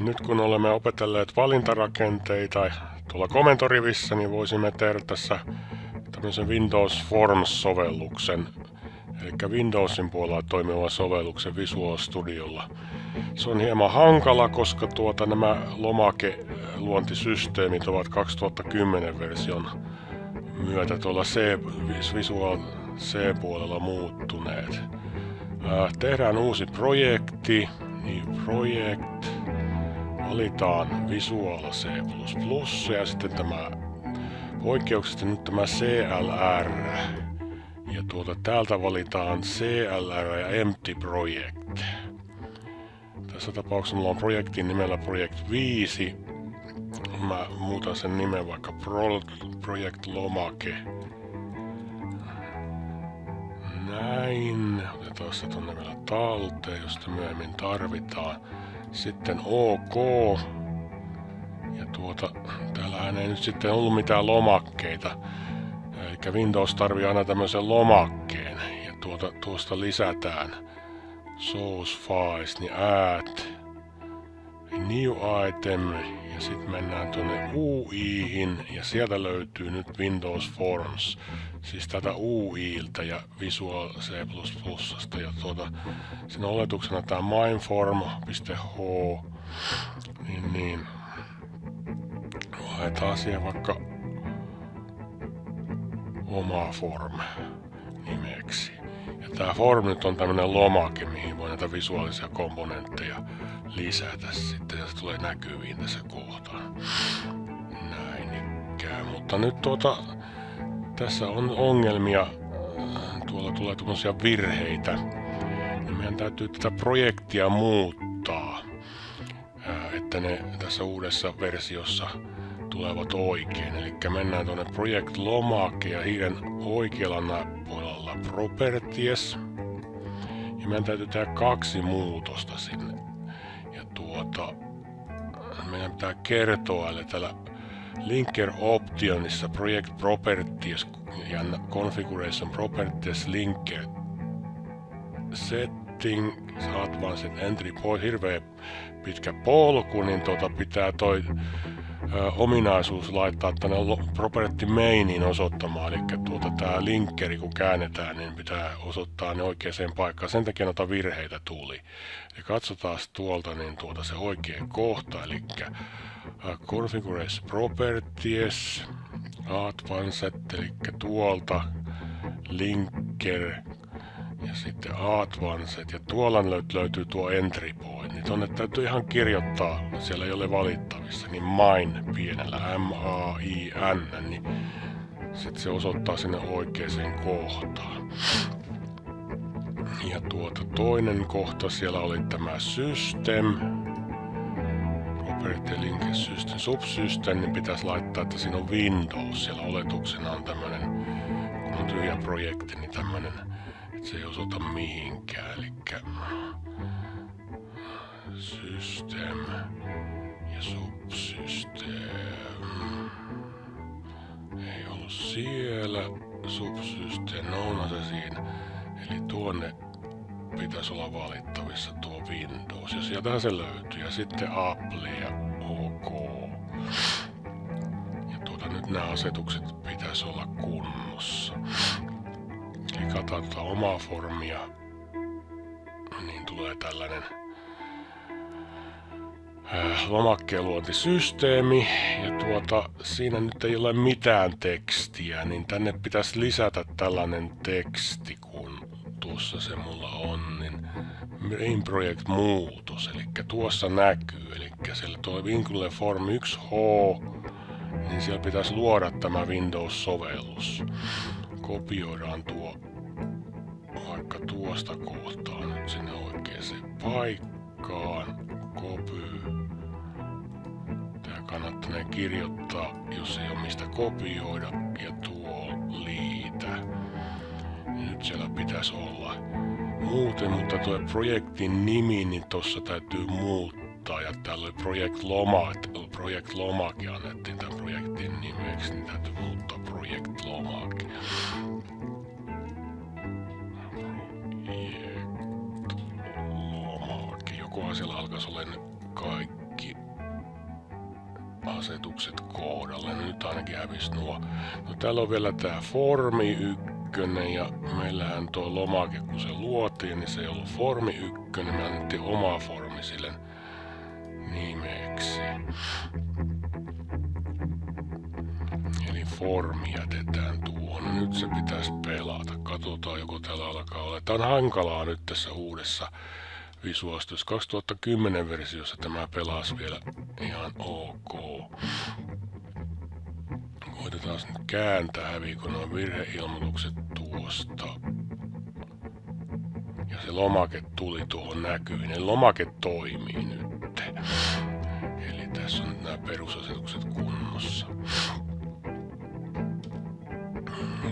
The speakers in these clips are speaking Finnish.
Nyt kun olemme opetelleet valintarakenteita tuolla komentorivissä, niin voisimme tehdä tässä tämmöisen Windows Forms-sovelluksen, eli Windowsin puolella toimiva sovelluksen Visual Studiolla. Se on hieman hankala, koska nämä lomakeluontisysteemit ovat 2010 version myötä tuolla Visual C-puolella muuttuneet. Tehdään uusi projekti, project, valitaan Visual C++ ja sitten tämä poikkeuksesta nyt tämä CLR. Ja täältä valitaan CLR ja Empty Project. Tässä tapauksessa mulla on projektin nimellä Project 5. Mä muutan sen nimen vaikka Project Lomake. Näin. Otetaan se tonne vielä talteen, josta myöhemmin tarvitaan. Sitten OK. Ja täällähän ei nyt sitten ollut mitään lomakkeita. Eli Windows tarvii aina tämmöisen lomakkeen. Ja tuosta lisätään source files, niin add new item. Ja sitten mennään tuonne UI:hin ja sieltä löytyy nyt Windows Forms. Siis tätä UI:ltä ja Visual C++sta. Ja sen oletuksena tämä mineform.h. Niin. Laitetaan siihen vaikka oma form nimeksi. Ja tää form nyt on tämmönen lomake, mihin voi näitä visuaalisia komponentteja lisätä sitten, ja se tulee näkyviin tässä kohtaa. Näin ikään. Mutta nyt tässä on ongelmia. Tuolla tulee tuommoisia virheitä. Ja meidän täytyy tätä projektia muuttaa, että ne tässä uudessa versiossa tulevat oikein. Eli mennään tuonne Project Lomake ja hiiren oikealla nappulalla Properties. Ja meidän täytyy tehdä 2 muutosta sinne. Ja meidän pitää kertoa, eli täällä Linker Optionissa Project Properties ja Configuration Properties Linker Setting Advanced Entry Point, hirveä pitkä polku, niin pitää ominaisuus laittaa tänne Property Mainiin osoittamaan, eli tää linkkeri kun käännetään, niin pitää osoittaa ne oikeaan paikkaan. Sen takia noita virheitä tuli. Ja katsotaan tuolta niin se oikea kohta, eli Configuration Properties Advanced, eli tuolta Linker ja sitten Advanced, ja tuolla löytyy tuo Entry Point. Niin tonne täytyy ihan kirjoittaa, siellä ei ole valittavissa, niin mine pienellä M-A-I-N, niin sitten se osoittaa sinne oikeaan kohtaan. Ja toinen kohta siellä oli tämä System, Property Link System, Subsystem, niin pitäisi laittaa, että siinä on Windows, siellä oletuksena on tämmönen, kun on tyhjä projekti, niin tämmönen, että se ei osoita mihinkään, elikkä System ja Subsystem. Ei ollut siellä. Subsystem, no onhan se siinä. Eli tuonne pitäisi olla valittavissa tuo Windows. Ja sieltähän se löytyy. Ja sitten Apple ja OK. Ja nyt nämä asetukset pitäisi olla kunnossa. Eli katsotaan omaa formia. Niin tulee tällainen lomakkeen luontisysteemi, ja siinä nyt ei ole mitään tekstiä, niin tänne pitäisi lisätä tällainen teksti, kun tuossa se mulla on, niin Main Project muutos, eli tuossa näkyy, eli siellä tuo Include Form 1H, niin siellä pitäisi luoda tämä Windows-sovellus. Kopioidaan tuo vaikka tuosta kohtaa nyt sinne oikeaan paikkaan, copy. Kannattaa kirjoittaa, jos ei ole mistä kopioida, ja tuo liitä. Nyt siellä pitäisi olla muuten, mutta tuo projektin nimi, niin tossa täytyy muuttaa, ja täällä oli Project Lomake annettiin tämän projektin nimeksi, niin täytyy muuttaa Project Lomake. Jokohan siellä alkaisi olla kaikki asetukset kohdalle. Nyt ainakin hävisi nuo. No täällä on vielä tää formi 1 ja meillähän tuo lomake kun se luotiin, niin se ei ollut formi 1, me annettiin oma formi sille nimeksi. Eli formi jätetään tuohon. Nyt se pitäisi pelata. Katsotaan joko täällä alkaa olla. Tää on hankalaa nyt tässä uudessa Visual Studio 2010 versiossa tämä pelasi vielä ihan ok. Koitetaan nyt kääntää häviikö nuo virheilmoitukset tuosta. Ja se lomake tuli tuohon näkyviin. Eli lomake toimii nyt. Eli tässä on nyt nämä perusasetukset kunnossa.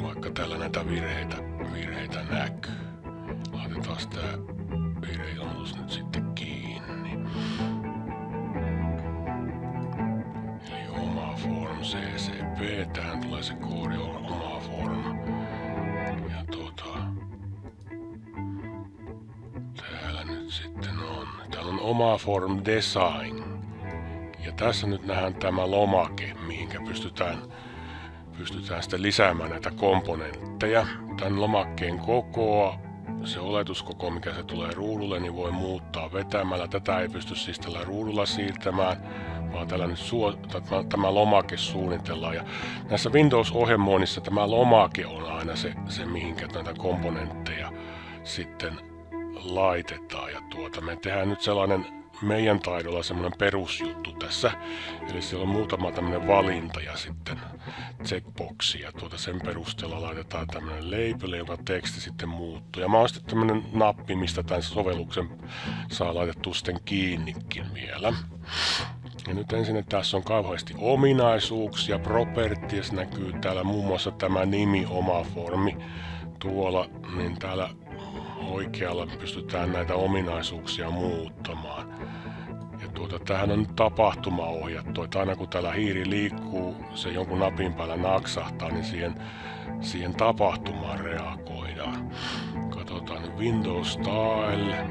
Vaikka täällä näitä virheitä näkyy. Laitetaan tää virheilmoitus nyt sitten kiinni. Eli oma form CCP. Tähän tulee se koodi oma form. Ja täällä nyt sitten on. Täällä on oma form design. Ja tässä nyt nähdään tämä lomake, mihinkä pystytään sitten lisäämään näitä komponentteja. Tämän lomakkeen kokoa, se oletuskoko, mikä se tulee ruudulle, niin voi muuttaa vetämällä. Tätä ei pysty siis tällä ruudulla siirtämään, vaan tällä nyt tämä lomake suunnitellaan. Ja näissä Windows-ohjelmoinnissa tämä lomake on aina se mihinkä näitä komponentteja sitten laitetaan. Ja me tehdään nyt sellainen meidän taidolla semmoinen perusjuttu tässä. Eli siellä on muutama tämmöinen valinta ja sitten checkboxi. Ja sen perusteella laitetaan tämmöinen label, jonka teksti sitten muuttuu. Ja mä oon sitten tämmöinen nappi, mistä tämän sovelluksen saa laitettua sitten kiinnikin vielä. Ja nyt ensin tässä on kauheasti ominaisuuksia, properties näkyy täällä muun muassa tämä nimi, oma formi tuolla, niin täällä oikealla pystytään näitä ominaisuuksia muuttamaan. Ja tämähän on nyt tapahtuma ohjattu, että aina kun täällä hiiri liikkuu, se jonkun napin päällä naksahtaa, niin siihen tapahtumaan reagoidaan. Katsotaan nyt Windows Style.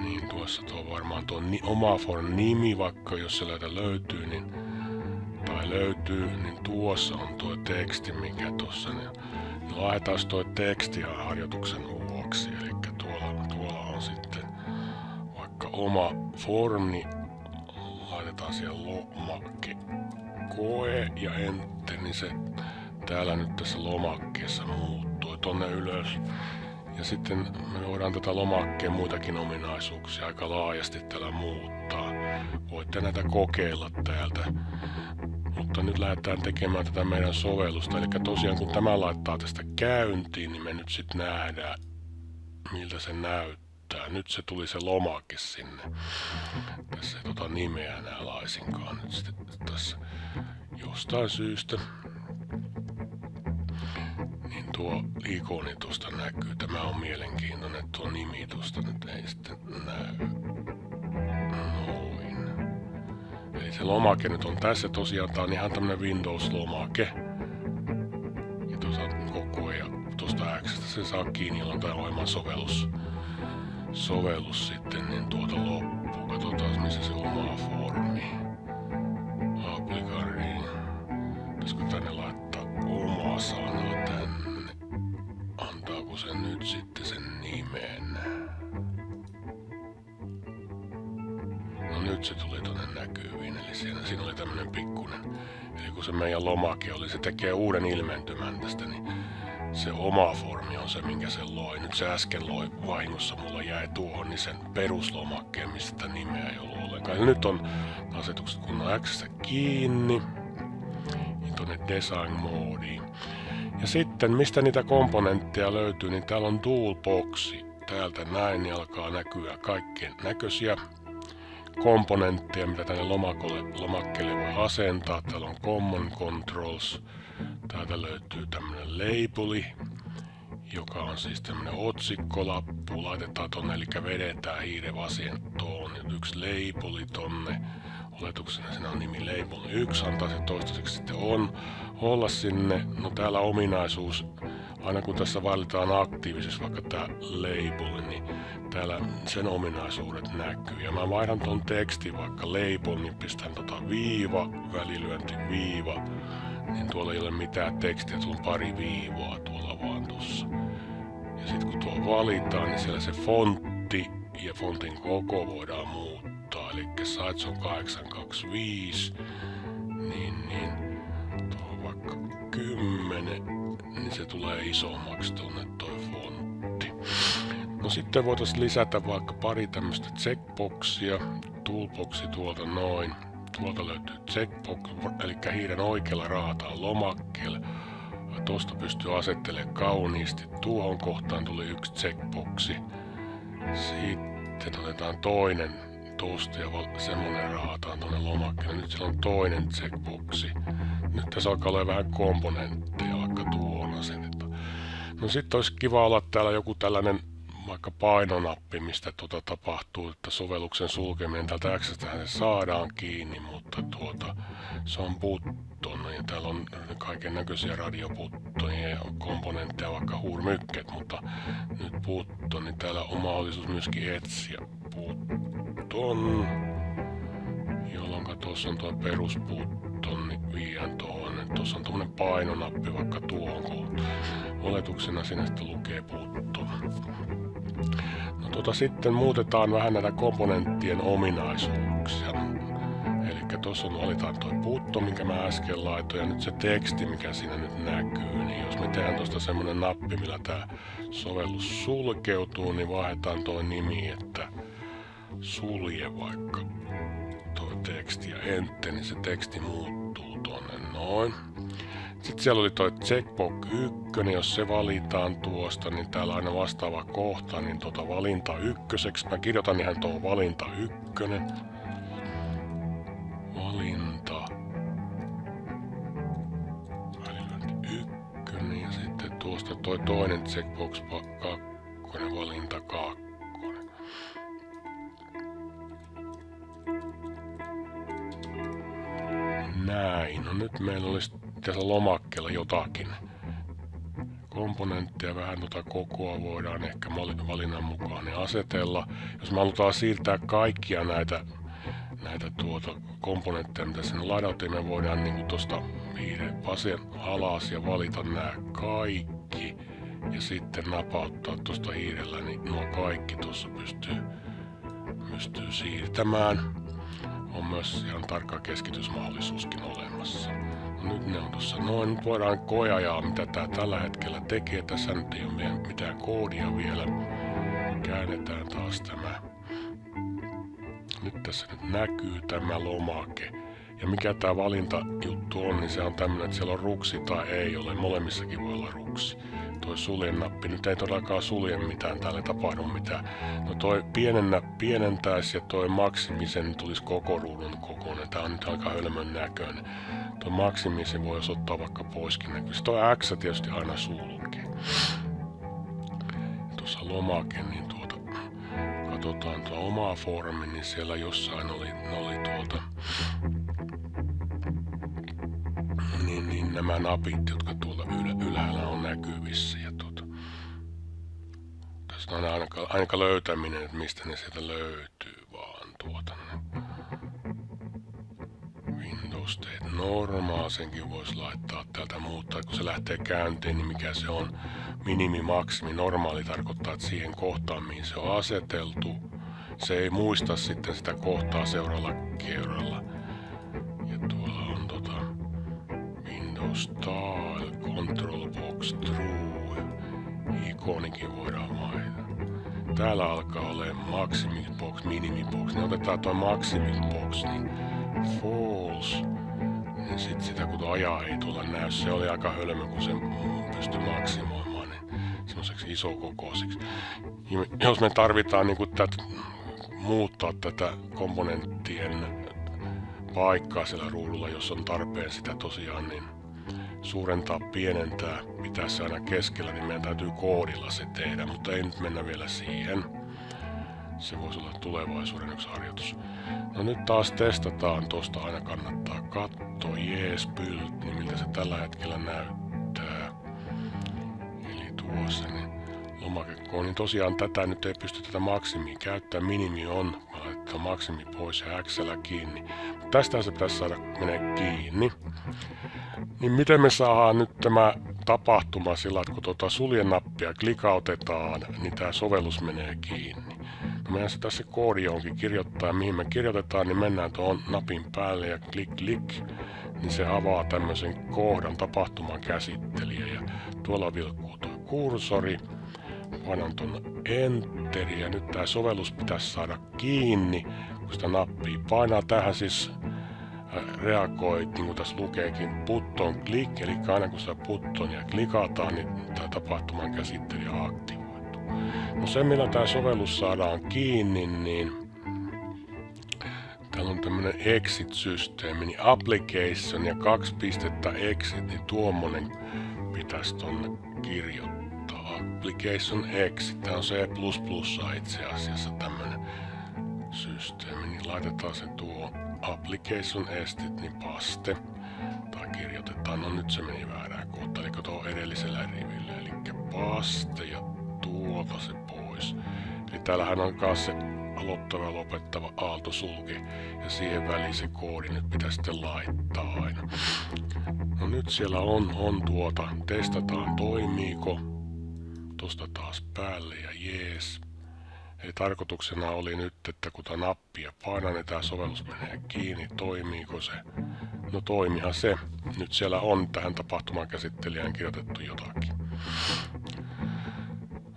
Niin tuossa tuo varmaan tuo oma form nimi, vaikka jos se löytyy, niin tuossa on tuo teksti, mikä tuossa niin laitetaan tuo teksti harjoituksen vuoksi, eli tuolla on sitten vaikka oma formi, laitetaan siellä lomake koe ja enter, niin se täällä nyt tässä lomakkeessa muuttuu tonne ylös. Ja sitten me voidaan tätä lomakkeen muitakin ominaisuuksia aika laajasti täällä muuttaa. Voitte näitä kokeilla täältä. Mutta nyt lähdetään tekemään tätä meidän sovellusta. Eli tosiaan kun tämä laittaa tästä käyntiin, niin me nyt sitten nähdään, miltä se näyttää. Nyt se tuli se lomake sinne. Tässä ei nimeä enää laisinkaan nyt sitten tässä jostain syystä. Niin tuo ikoni tuosta näkyy. Tämä on mielenkiintoinen. Tuo nimi tuosta nyt ei sitten näy. Noin. Eli se lomake nyt on tässä. Tosiaan tää on ihan tämmönen Windows-lomake. Ja tuossa koko ja tuosta X:stä se saa kiinni, jolloin tää ohjelman sovellus sitten, niin loppuu. Katsotaan missä se oma formi. Applikariin. Pitäisikö tänne laittaa oma sana tänne? Antaako se nyt sitten sen nimen? No nyt se tuli tonne näkyviin, eli siinä oli tämmönen pikkunen. Eli kun se meidän lomake oli, se tekee uuden ilmentymän tästä, niin se oma formi on se, minkä se loi. Nyt se äsken loi vahingossa, mulla jäi tuohon, niin sen peruslomakkeen, mistä nimeä ei ollut ollenkaan. Ja nyt on asetukset kunnon X:stä kiinni. Ja tonne design-moodiin. Ja sitten, mistä niitä komponentteja löytyy, niin täällä on toolboxi. Täältä näin niin alkaa näkyä kaikkien näköisiä komponentteja, mitä tänne lomakkeelle voi asentaa. Täällä on common controls. Täältä löytyy tämmönen labeli, joka on siis tämmönen otsikkolappu. Laitetaan tonne, eli vedetään hiirevasentoon. Yksi labeli tonne. Oletuksena siinä on nimi label 1, antaa se toistaiseksi sitten olla sinne. No täällä ominaisuus aina kun tässä valitaan aktiivisesti vaikka tää label, niin täällä sen ominaisuudet näkyy. Ja mä vaihdan ton tekstin vaikka label, niin pistän viiva, välilyönti viiva, niin tuolla ei ole mitään tekstiä, tuolla on pari viivoa tuolla vaan tossa. Ja sit kun tuo valitaan, niin siellä se fontti ja fontin koko voidaan muuttaa. Eli size on 825, niin tuo on vaikka 10, niin se tulee isommaksi tuonne toi fontti. No sitten voitaisiin lisätä vaikka pari tämmöistä checkboxia, toolboxi tuolta noin. Tuolta löytyy checkbox, eli hiiren oikealla raataan lomakkeelle. Tuosta pystyy asettelemaan kauniisti. Tuohon kohtaan tuli yksi checkboxi. Sitten otetaan toinen tuosta ja semmonen raataan tuonne lomakkeelle. Nyt siellä on toinen checkboxi. Nyt tässä alkaa olla vähän komponentteja, vaikka tuohon asetetaan. No sitten olisi kiva olla täällä joku tällainen vaikka painonappi, mistä tapahtuu, että sovelluksen sulkeminen täältä X:stähän se saadaan kiinni, mutta se on button ja täällä on kaiken näköisiä radioputtoja ja komponentteja, vaikka huurmykket, mutta nyt button, niin täällä on mahdollisuus myöskin etsiä button, jolloin tuossa on tuo perusbutton, niin viedään tuohon. Tuossa on tommonen painonappi vaikka tuohon kohtaan. Oletuksena sinne sitten lukee button. No sitten muutetaan vähän näitä komponenttien ominaisuuksia. Eli tuossa valitaan tuo button, minkä mä äsken laitoin, ja nyt se teksti, mikä siinä nyt näkyy. Niin jos me tehdään tuosta semmonen nappi, millä tää sovellus sulkeutuu, niin vaihdetaan tuo nimi, että sulje vaikka tuo teksti ja enter, niin se teksti muuttuu tonne noin. Sitten siellä oli toi checkbox 1, jos se valitaan tuosta, niin täällä aina vastaava kohta, niin valinta 1. Mä kirjoitan ihan tuo valinta 1. Valinta. Välilyönti 1. Ja sitten tuosta toi toinen checkbox 2, valinta 2. Näin. No nyt meillä olisi tässä lomakkeella jotakin komponentteja, vähän kokoa voidaan ehkä valinnan mukaan ne asetella. Jos me halutaan siirtää kaikkia näitä komponentteja, mitä sinne ladautiin, me voidaan niin tuosta vasen alas ja valita nämä kaikki. Ja sitten napauttaa tuosta hiirellä, niin nuo kaikki tuossa pystyy siirtämään. On myös ihan tarkka keskitysmahdollisuuskin olemassa. No nyt ne on tuossa noin. Nyt voidaan koeajaa, mitä tää tällä hetkellä tekee. Tässä nyt ei ole mitään koodia vielä. Käännetään taas tämä. Nyt tässä nyt näkyy tämä lomake. Ja mikä tää valintajuttu on, niin se on tämmönen, että siellä on ruksi tai ei ole. Molemmissakin voi olla ruksi. Toi suljen nappi. Nyt ei todellakaan sulje mitään, täällä ei tapahdu mitään. No toi pienentäisi ja toi maksimisen tulisi koko ruudun kokoinen. Tää on nyt aika hölmön näköinen. Toi maksimisen voi ottaa vaikka poiskin näkyy. Toi X tietysti aina sulkee. Tuossa lomake, niin katsotaan tuo omaa foorumi, niin siellä jossain oli niin nämä napit, jotka tuolla ylhäällä on näkyvissä. Ja tässä on aika löytäminen, että mistä ne sieltä löytyy vaan Windows State normaal, senkin voisi laittaa täältä muuttaa, kun se lähtee käyntiin, niin mikä se on minimi, maksimi, normaali tarkoittaa, että siihen kohtaan, mihin se on aseteltu, se ei muista sitten sitä kohtaa seuraavalla kerralla. Ja tuolla on Windows Style, Control Box, True, ikonikin voidaan vaihtaa. Täällä alkaa olemaan Maximum Box, Minimi Box, niin otetaan tuo Maximum Box, niin False, niin sit sitä kun ajaa ei tuolla näy, se oli aika hölmö, kun se pystyi maksimoimaan niin semmoiseksi isokokoisiksi. Jos me tarvitaan niin muuttaa tätä komponenttien paikkaa siellä ruudulla, jos on tarpeen sitä tosiaan niin suurentaa, pienentää, pitää se aina keskellä, niin meidän täytyy koodilla se tehdä, mutta ei nyt mennä vielä siihen. Se voisi olla tulevaisuuden yksi harjoitus. No nyt taas testataan, tuosta aina kannattaa katsoa, yes, build, niin miltä se tällä hetkellä näyttää. tuossa, niin lomakekoon, niin tosiaan tätä nyt ei pysty tätä maksimia käyttämään, minimi on, mä laitetaan maksimi pois ja X:llä kiinni. Tästä se pitäisi saada menee kiinni. Niin miten me saadaan nyt tämä tapahtuma sillä, että kun tuota suljen-nappia klikautetaan, niin tämä sovellus menee kiinni. No meidän se tässä koodi johonkin kirjoittaa, mihin me kirjoitetaan, niin mennään tuohon napin päälle ja klik, niin se avaa tämmöisen kohdan tapahtuman käsittelijä ja tuolla vilkkuu tuo kursori. Painan tuonne Enteriä ja nyt tämä sovellus pitäisi saada kiinni, kun sitä nappia painaa. Tähän siis reagoi, niin kuin tässä lukeekin, button click, eli aina kun sitä buttonia klikataan, niin tämä tapahtuman käsittelijä aktivoituu. No se, millä tämä sovellus saadaan kiinni, niin täällä on tämmönen exit-systeemi, niin application ja 2 pistettä exit, niin tuommoinen pitäisi tonne kirjoittaa. Application exit, tämä on C++ itse asiassa tämmönen systeemi, niin laitetaan se tuo application exit, niin paste, tai kirjoitetaan, no nyt se meni väärään kohtaan, eli tuo edellisellä rivillä, eli paste ja tuolta se pois. Eli täällähän on kanssa se aloittava ja lopettava aaltosulke, ja siihen väliin se koodi nyt pitää sitten laittaa aina. No nyt siellä on tuota, testataan toimiiko, tuosta taas päälle ja jees. Eli tarkoituksena oli nyt, että kun tämä nappia painaa, niin tämä sovellus menee kiinni, toimiiko se? No toimihan se. Nyt siellä on tähän tapahtuman käsittelijään kirjoitettu jotakin.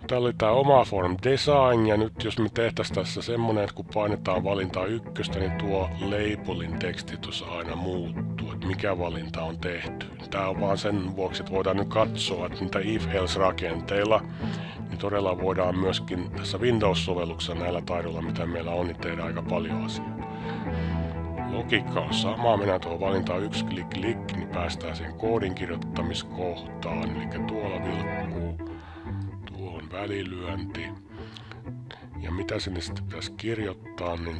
Täällä oli tämä oma form design, ja nyt jos me tehtäisiin tässä semmonen, että kun painetaan valintaa 1, niin tuo labelin teksti tuossa aina muuttuu, että mikä valinta on tehty. Tämä on vaan sen vuoksi, että voidaan nyt katsoa, että niitä if-else-rakenteilla, niin todella voidaan myöskin tässä Windows-sovelluksessa näillä taidoilla, mitä meillä on, niin tehdä aika paljon asioita. Logiikka on sama, mennään tuohon valintaan 1, klik, niin päästään siihen koodin kirjoittamiskohtaan, eli tuolla vilkkuu. Välilyönti. Ja mitä sinne sitten pitäisi kirjoittaa, niin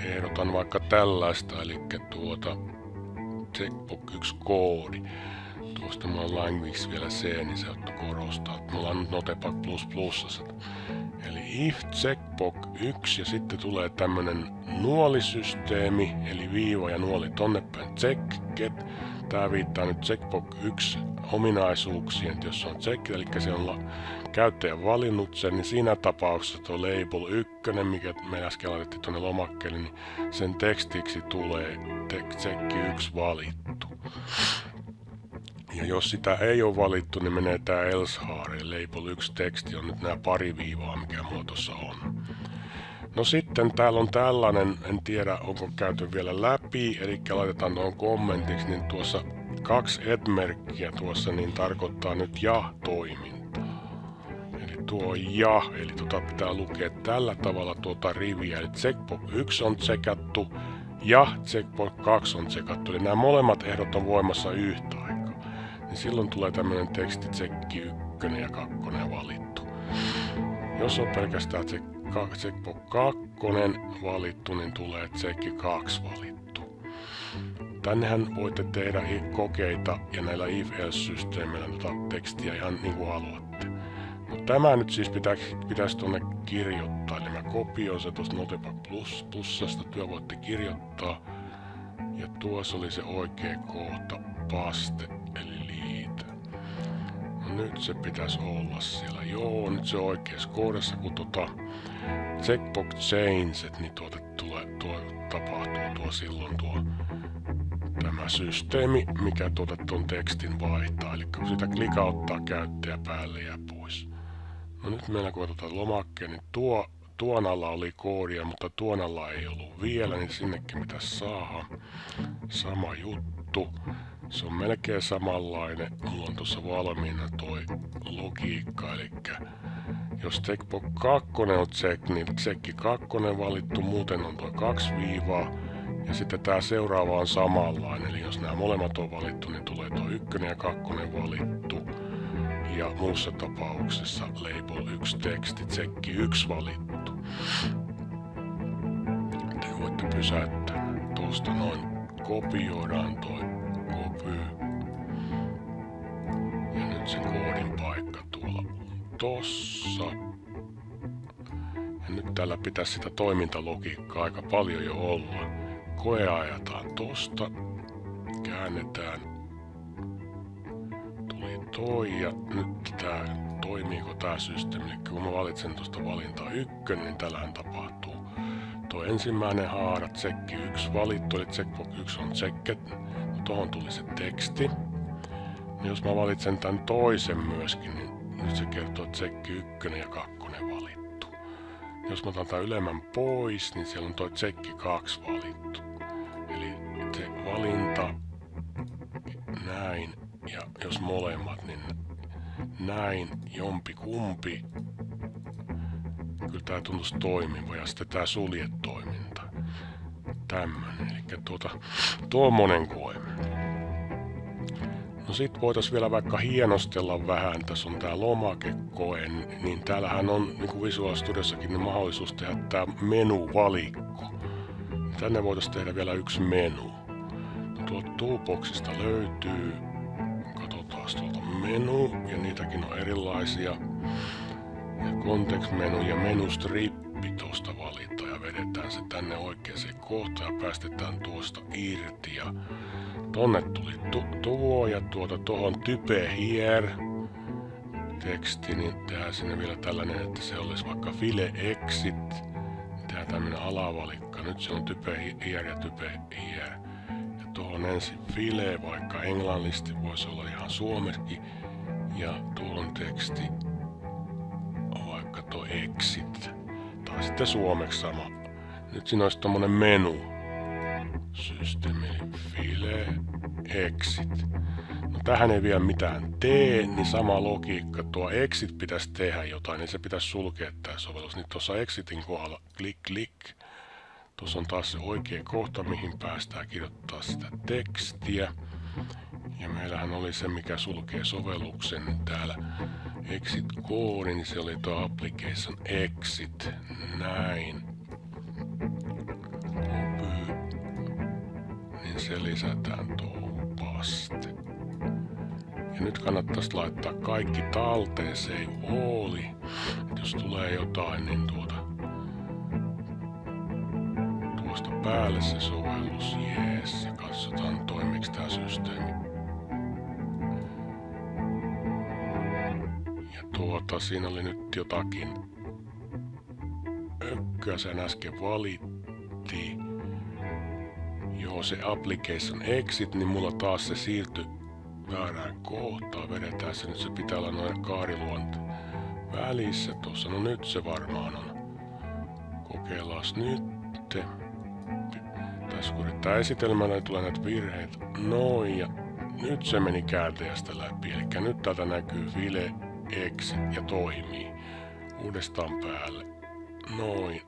ehdotan vaikka tällaista, eli checkbox 1 koodi. Tuosta mulla on language vielä C, niin se ottaa korostaa. Mulla on Notepad++. Eli if checkbox 1 ja sitten tulee tämmönen nuolisysteemi, eli viiva ja nuoli tonne päin check get. Tää viittaa nyt checkbox 1 ominaisuuksiin, että jos se on check, eli se on käyttäjä valinnut sen, niin siinä tapauksessa tuo label 1, mikä me äsken laitettiin tuonne lomakkeelle, niin sen tekstiksi tulee check 1 valittu. Ja jos sitä ei ole valittu, niin menee tää else-haare, label 1 teksti on nyt nämä pari viivaa, mikä mulla tuossa on. No sitten täällä on tällainen, en tiedä onko käyty vielä läpi, eli laitetaan tuohon kommentiksi, niin tuossa 2 et-merkkiä tuossa niin tarkoittaa nyt ja-toimintaa. Eli tuo ja, eli pitää lukea tällä tavalla tuota riviä, eli checkbox 1 on tsekattu ja checkbox 2 on tsekattu, eli nämä molemmat ehdot on voimassa yhtä aikaa. Niin silloin tulee tämmöinen teksti tsekki 1 ja 2 valittu. Jos on pelkästään checkbox 2 valittu, niin tulee tsekki 2 valittu. Tännehän voitte tehdä kokeita ja näillä if-else-systeemeillä tekstiä ihan niin kuin haluatte. Mutta tämä nyt siis pitäisi tuonne kirjoittaa, eli mä kopioin se tuosta Notepad++:sta, työ voitte kirjoittaa. Ja tuossa oli se oikea kohta, paste, eli liitä. No nyt se pitäisi olla siellä. Joo, nyt se oikeassa kohdassa, kun checkbox changes, niin tapahtuu silloin tämä systeemi, mikä tuon tekstin vaihtaa. Eli kun sitä klikauttaa käyttäjä päälle ja pois. No nyt meillä kun otetaan lomakkeen, niin tuon alla oli koodia, mutta tuon alla ei ollut vielä, niin sinnekin pitäisi saada. Sama juttu. Se on melkein samanlainen. Mulla on tuossa valmiina toi logiikka, eli jos checkbox 2 on check, niin check 2 valittu, muuten on tuo 2 viivaa. Ja sitten tää seuraava on samanlainen, eli jos nämä molemmat on valittu, niin tulee tuo 1 ja 2 valittu. Ja muussa tapauksessa label 1 teksti, tsekki 1 valittu. Te voitte pysäyttää tuosta noin, kopioidaan toi copy. Ja nyt sen koodin paikka tossa. Ja nyt täällä pitäisi sitä toimintalogiikkaa aika paljon jo olla. Koe ajetaan tosta. Käännetään. Tuli toi ja nyt tää, toimiiko tää systeemi. Eli kun mä valitsen tuosta valintaa 1, niin tällähän tapahtuu. Tuo ensimmäinen haara, tsekki 1 valittu, eli checkbox 1 on checket. No tohon tuli se teksti. No jos mä valitsen tän toisen myöskin, niin nyt se kertoo, että tsekki 1 ja 2 valittu. Jos mä otan tän ylemmän pois, niin siellä on toi tsekki 2 valittu. Eli se valinta näin ja jos molemmat, niin näin jompi kumpi. Kyllä tää tuntuisi toimiva ja sitten tää suljetoiminta. Tämmönen, eli tuommoinen koe. No sit voitais vielä vaikka hienostella vähän, tässä on tää lomakekoe, niin täällähän on niinku Visual Studiossakin niin mahdollisuus tehdä tää menuvalikko. Tänne voitais tehdä vielä yksi menu. No tuolta toolboxista löytyy, katsotaan tuolta menu, ja niitäkin on erilaisia. Ja context-menu ja menustrippi tuosta valita ja vedetään se tänne oikeaan kohtaan ja päästetään tuosta irti. Ja tonne tuli tuo ja tohon type here teksti, niin tehdään sinne vielä tällainen, että se olisi vaikka file exit. Tehdään tämmönen alavalikka. Nyt se on type here ja type here. Ja tuohon ensin file, vaikka englannisesti voisi olla ihan suomeksi. Ja tuohon teksti vaikka tuo exit. Tai sitten suomeksi sama. Nyt siinä olisi tommonen menu. Systeemi, file, exit. No tähän ei vielä mitään tee, niin sama logiikka. Tuo exit pitäisi tehdä jotain, niin se pitäisi sulkea tää sovellus. Niin tuossa exitin kohdalla klik. Tuossa on taas se oikea kohta, mihin päästään kirjoittaa sitä tekstiä. Ja meillähän oli se, mikä sulkee sovelluksen täällä exit koodi, niin se oli tuo application exit. Näin. Niin se lisätään tuohon paste. Ja nyt kannattaisi laittaa kaikki talteen, save all. Jos tulee jotain, niin tuosta päälle se sovellus, jees, ja katsotaan toimiks tää systeemi. Ja siinä oli nyt jotakin ökköä, sen äsken valittiin. Joo, se application exit, niin mulla taas se siirtyi väärään kohtaan. Vedetään se nyt, se pitää olla noin kaariluonte välissä tuossa. No nyt se varmaan on. Kokeillaan nyt. Tässä kun yrittää esitelmällä, niin tulee näitä virheitä. Noin, ja nyt se meni kääntäjästä läpi. Eli nyt täältä näkyy file, exit ja toimii. Uudestaan päälle. Noin.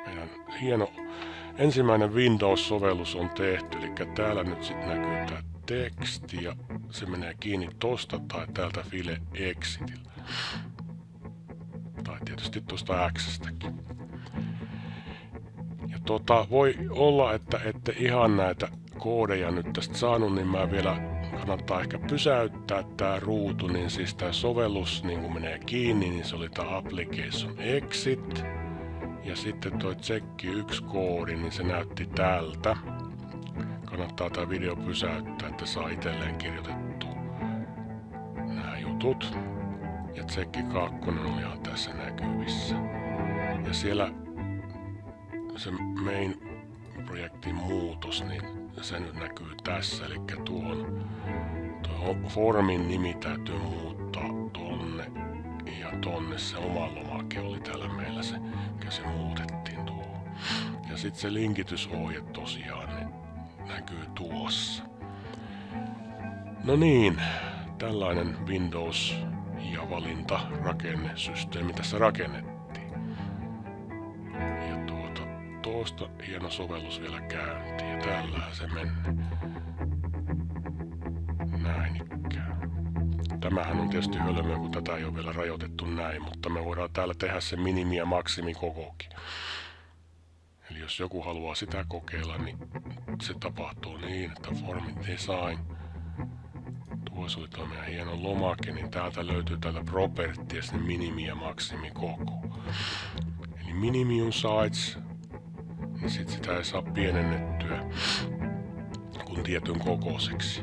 Meidän hieno ensimmäinen Windows-sovellus on tehty. Eli täällä nyt sitten näkyy tää teksti ja se menee kiinni tosta tai täältä file exitillä. Tai tietysti tosta X:stäkin. Ja voi olla, että ette ihan näitä koodeja nyt tästä saanut, niin mä vielä kannattaa ehkä pysäyttää tää ruutu, niin siis tää sovellus niin kun menee kiinni, niin se oli tää application exit. Ja sitten toi tsekki 1 koodi, niin se näytti tältä. Kannattaa tää video pysäyttää, että saa itselleen kirjoitettu nämä jutut. Ja tsekki 2 on ihan tässä näkyvissä. Ja siellä se main-projektin muutos, niin se nyt näkyy tässä. Eli tuon formin nimi täytyy muuttaa tonne ja tonne. Se oma lomake oli täällä meillä se, mikä se muutettiin tuohon. Ja sitten se linkitysohje tosiaan niin näkyy tuossa. No niin, tällainen Windows ja valintarakennesysteemi tässä rakennettiin. Ja tuosta hieno sovellus vielä käyntiin ja tällähän se menee. Näin ikään. Tämähän on tietysti hölmöä, kun tätä ei ole vielä rajoitettu näin, mutta me voidaan täällä tehdä se minimi- ja maksimikokokin. Eli jos joku haluaa sitä kokeilla, niin se tapahtuu niin, että form design, tuo se oli tuo meidän hieno lomake, niin täältä löytyy täältä properties minimi- ja maksimikoko. Eli minimum size, niin sit sitä ei saa pienennettyä kuin tietyn kokoiseksi.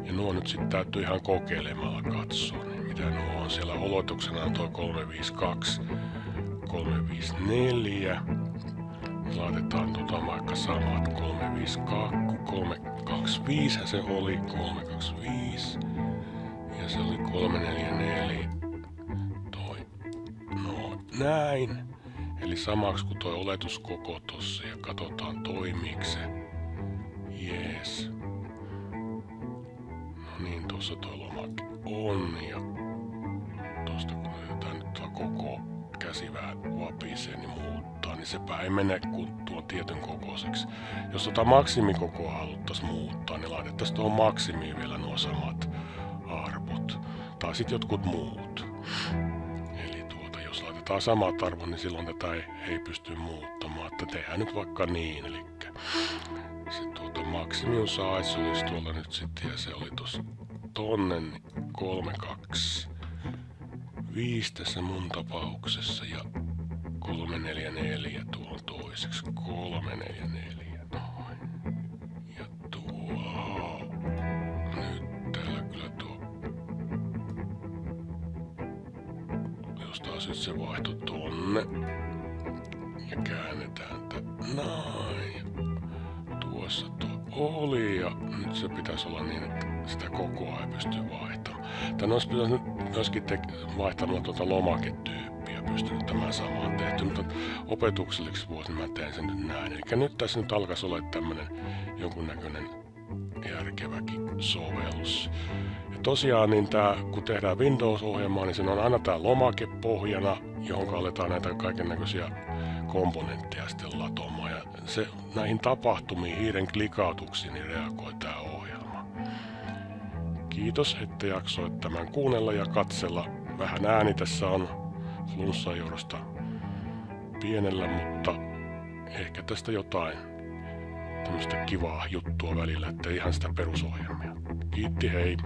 Ja nuo nyt sitten täytyy ihan kokeilemalla katsoa, niin mitä nuo on. Siellä olotuksena on tuo 352, 354. Laitetaan vaikka samat 352, 325 se oli, 325 ja se oli 344, toi, no näin, eli samaksi kuin toi oletuskoko tossa ja katsotaan toimiiko se, jees, no niin tossa toi lomake on ja tosta kun yritetään nyt tuo koko käsi vähän vapisee niin muuttaa, niin sepä ei mene kuin tuon tietyn kokoiseksi. Jos maksimikokoa haluttaisiin muuttaa, niin laitettaisiin tuohon maksimiin vielä nuo samat arvot. Tai sitten jotkut muut. Eli jos laitetaan samat arvot, niin silloin tätä ei pysty muuttamaan. Että tehdään nyt vaikka niin. Eli se maximum size olisi tuolla nyt sitten, ja se oli tuossa tonne 325 tässä mun tapauksessa ja 344 tuohon toiseksi, 344 noin. Ja tuo, nyt täällä kyllä tuo, jos taas nyt se vaihtui tonne ja käännetään näin. Tuossa tuo oli ja nyt se pitäisi olla niin, että sitä kokoa ei pysty vaihtamaan. Tän olisi pitänyt myöskin vaihtamaan tuota lomaketyyppiä, pystynyt tämän samaan tehty, mutta opetukselliseksi vuosi mä teen sen nyt näin. Eli nyt tässä nyt alkaisi olla tämmönen jonkunnäköinen järkeväkin sovellus. Ja tosiaan niin kun tehdään Windows-ohjelmaa, niin siinä on aina tää lomake pohjana, johon aletaan näitä kaikennäköisiä komponentteja sitten latomaan. Ja se näihin tapahtumiin, hiiren klikautuksiin, niin reagoi tää ohjelma. Kiitos, että jaksoit tämän kuunnella ja katsella. Vähän ääni tässä on flunssan johdosta pienellä, mutta ehkä tästä jotain tämmöistä kivaa juttua välillä, että ihan sitä perusohjelmia. Kiitti, hei!